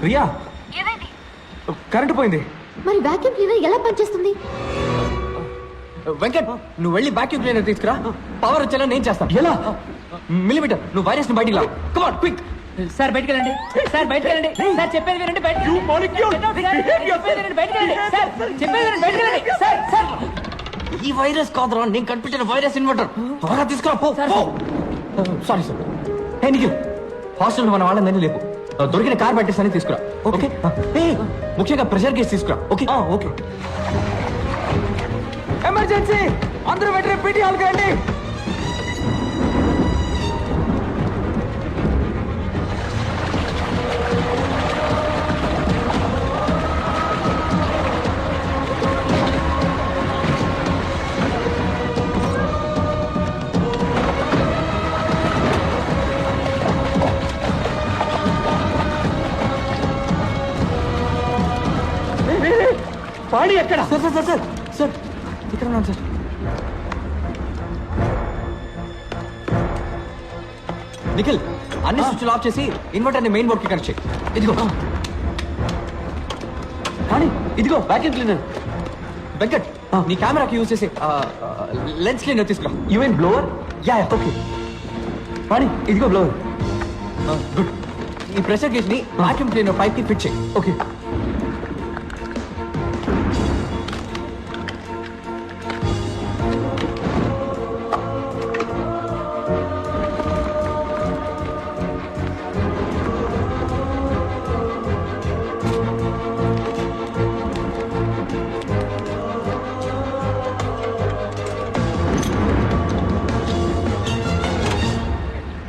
Riya, current పోయింది. మరి vacuum cleaner ఎలా పనిచేస్తుంది? వెంకట్, నువ్వు వెళ్ళి వాక్యూమ్ క్లీనర్ తీసుకురా. పవర్ వచ్చేలా నేను చేస్తాను. ఎలా? మిలిమీటర్, నువ్వు వైరస్ ని బయటికి లా. Come on, quick. సార్ బయటికి వెళ్ళండి, సార్ బయటికి వెళ్ళండి, సార్ చెప్పేది వినండి, బయటికి వెళ్ళండి, సార్. ఈ వైరస్ కాదురా, నేను కనిపించిన వైరస్ ఇన్వర్టర్. త్వరగా తీసుకురా, పో. Sorry sir. Hey Nikhil, hostel మన వాళ్ళందరినీ లేపు. దొరికిన కార్ బ్యాటరీస్ అని తీసుకురా. ఓకే. ముఖ్యంగా ప్రెషర్ కేసు తీసుకురా. Okay okay. ఎమర్జెన్సీ, అందరూ వెంటనే పీటీ హాల్కి రండి. పాణి ఎక్కడ? Sir sir sir sir sir ఇక్కడ ఉన్నాను సార్. నిఖిల్, అన్ని స్విచ్లు ఆఫ్ చేసి ఇన్వర్టర్ ని మెయిన్ బోర్డ్ కి కనెక్ట్ చేయి. ఇదిగో పాణి, ఇదిగో వాక్యూమ్ క్లీనర్. వెంకట్, నీ కెమెరాకి యూజ్ చేసి లెన్స్ క్లీనర్ తీసుకురా. You mean blower? Yeah okay. Pani, ఇదిగో బ్లోవర్. గుడ్. ఈ ప్రెషర్ గేజ్ ని వాక్యూమ్ క్లీనర్ పైప్ కి ఫిట్ చేయి. ఓకే.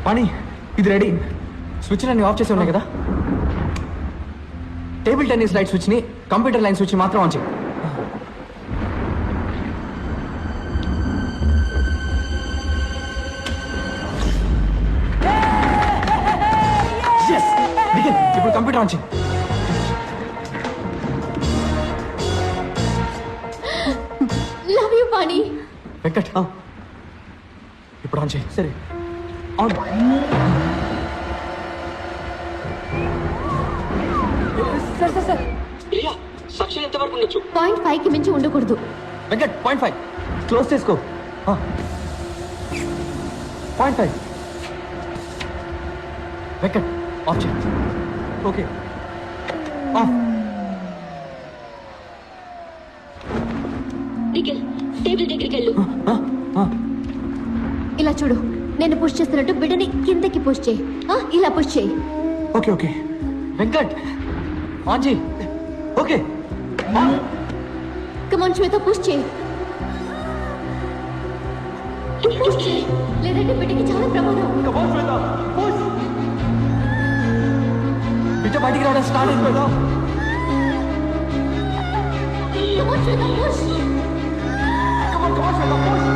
పాణి, ఇది రెడీ. స్విచ్ అన్ని ఆఫ్ చేసి ఉన్నాయి కదా. టేబుల్ టెన్నిస్ లైట్ స్విచ్ ని కంప్యూటర్ లైన్ స్విచ్ మాత్రం ఆన్ చేయి. ఇప్పుడు కంప్యూటర్ ఆన్ చేయి. Love you Pani. వెంకట్, ఇప్పుడు ఆన్ చేయి. సరే on. Sir sir sir, Riya, suction ఎంత వరకు ఉండొచ్చు? 0.5 కి మించి ఉండకూడదు. వెంకట్, 0.5 క్లోజ్ చేసుకో. 0.5. వెంకట్, ఆఫ్ చేయి. Okay, off. నిఖిల్, టేబుల్ దగ్గరికి వెళ్ళు. ఇలా చూడు, నేను పుష్ చేస్తున్నట్టు బిడ్డని కిందకి పుష్ చేయి. ఇలా పుష్ చేయి. Okay okay. వెంకట్, ఆన్ చేయి. ఓకే. కమాన్ శ్వేత, పుష్ చేయి. పుష్ చేయి, లేదంటే బిడ్డకి చాలా ప్రమాదం. Come on Shweta, push. బిడ్డ బయటికి రావడం స్టార్ట్ అయింది కదా. Come on Shweta, push. Come on come on Shweta, push.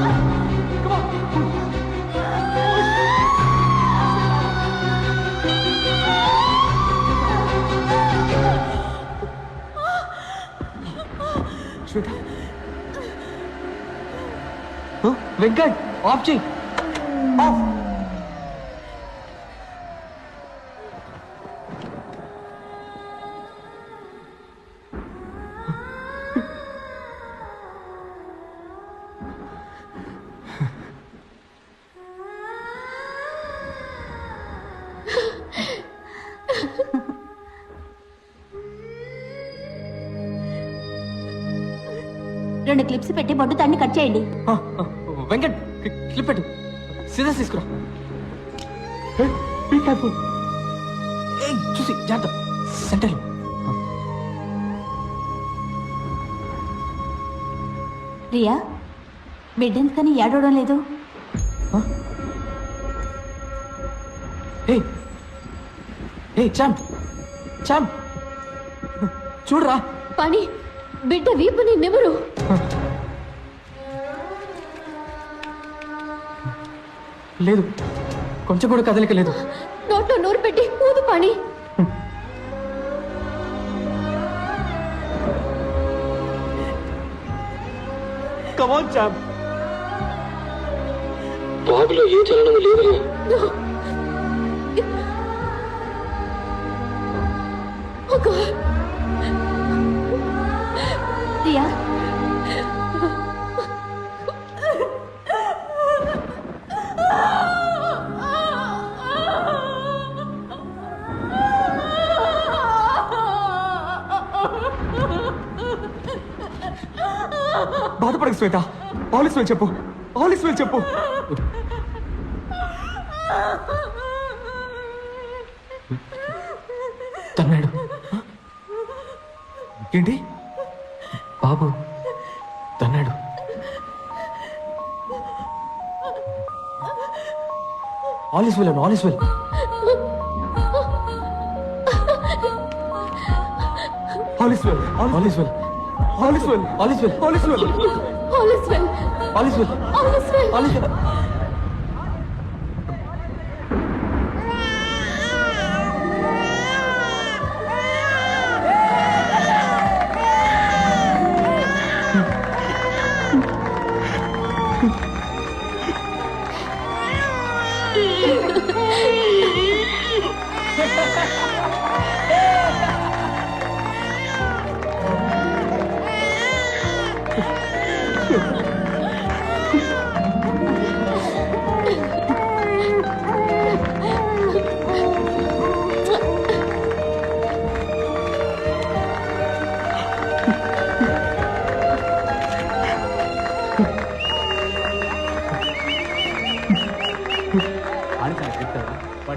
Come on. Shweta, Venkat, off చేయి. ఆఫ్. రెండు క్లిప్స్ పెట్టి బొడ్డు తాన్ని కట్ చేయండి. వెంకట్, క్లిప్ పెట్టు. సిజర్స్ తీసుకురా. చూసి జాగ్రత్త. సెంటర్. రియా, బిడ్డ ఎందుకని ఏడవడం లేదు? చామ్ చూడరా. పని, బిడ్డ వీపుని నిమురు. లేదు, కొంచెం కూడా కదలిక లేదు. నోట్లో నోరు పెట్టి ఊదు పని. కమాన్ చామ్. బాబులో ఏ చలనం లేదు. Oh God. దియా బాధపడకు శ్వేత, ఆల్ ఇస్ వెల్ చెప్పు, ఆల్ ఇస్ వెల్ చెప్పు. తన్నాడు ఏంటి బాబు? తన్నాడు. ఆల్ ఇస్ వెల్ అన్న, all is well. All is well, all is well, all is well, all is well, all is well, all is well, all is well, all is well. All is well.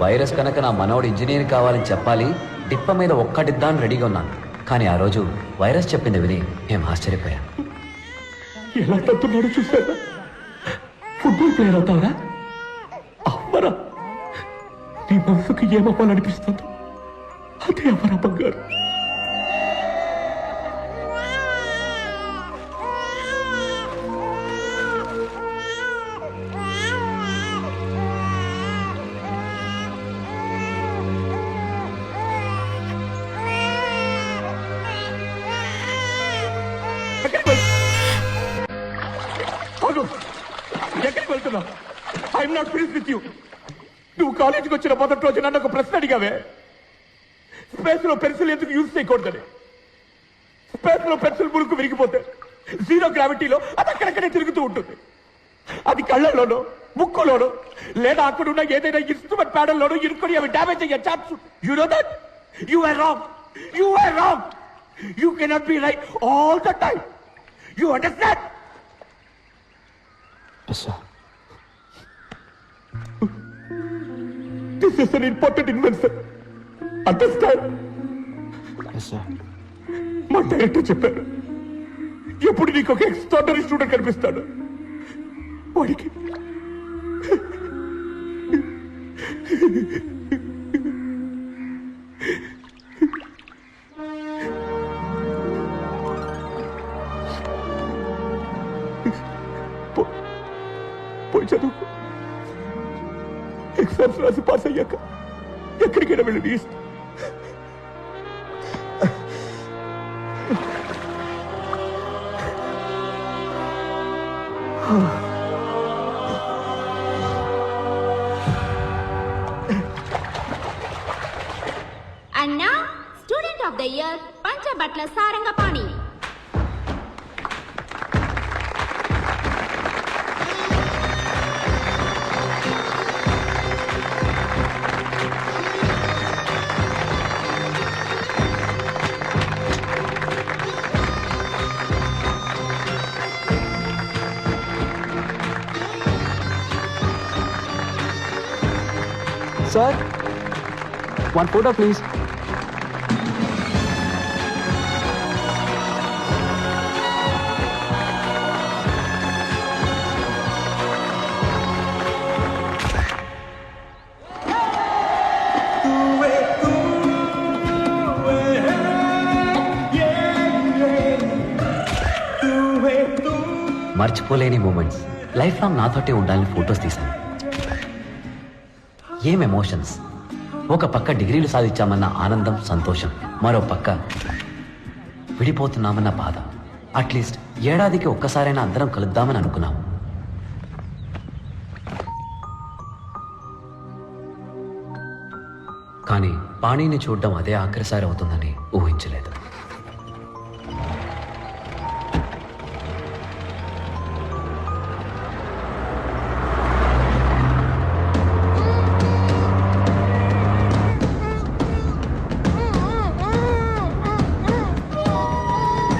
Virus కనుక నా మనవడు engineer కావాలని చెప్పాలి, డిప్ప మీద ఒక్కటిద్దాం రెడీగా ఉన్నాను. కానీ ఆ రోజు వైరస్ చెప్పింది విని మేము ఆశ్చర్యపోయాం. ఎలా తట్టున్నాడు చూసారా? ఫుట్బాల్ ప్లేయర్ అవుతావరా? అమ్మరా, నీ మనసుకు ఏమవ్వాలనిపిస్తుందో అదే అమ్మరా బంగారు. ఎక్కడికి వెళ్తున్నావు? I'm not finished with you. నువ్వు కాలేజీకి వచ్చిన మొదటి రోజు నన్ను ఒక ప్రశ్న అడిగావే, స్పేస్ లో పెన్సిల్ ఎందుకు యూజ్ చేయకూడదని. స్పేస్ లో పెన్సిల్ మురుకు విరిగిపోతే జీరో గ్రావిటీలో అది అక్కడక్కడే తిరుగుతూ ఉంటుంది. అది కళ్ళల్లోనో ముక్కులోనో లేదా అక్కడున్న ఏదైనా ఇన్స్ట్రుమెంట్ ప్యాడల్లోనో ఇరుక్కొని అవి డ్యామేజ్ అయ్యే chance. You know that? You are wrong, you are wrong. You cannot be right all the time. You understand? Yes, sir. This is an important invention. Understand? Yes, sir. మా director చెప్పారు, ఎప్పుడు నీకు ఒక extraordinary student కనిపిస్తాడు, వాడికి పోయి చదువుకో. Exams రాసి పాస్ అయ్యాక ఎక్కడికైనా వెళ్ళి నీ ఇష్టం. And now, Student of the Year, Panchabatla Sarangapani. Sir, one photo please. మర్చిపోలేని మూమెంట్స్ లైఫ్ లాంగ్ నాతోటే ఉండాలని ఫొటోస్ తీశాను. ఏం ఎమోషన్స్! ఒక పక్క డిగ్రీలు సాధించామన్న ఆనందం, సంతోషం, మరో పక్క విడిపోతున్నామన్న బాధ. అట్లీస్ట్ ఏడాదికి ఒక్కసారైనా అందరం కలుద్దామని అనుకున్నాం. కానీ పాణిని చూడడం అదే ఆఖరిసారి అవుతుందని ఊహించలేదు.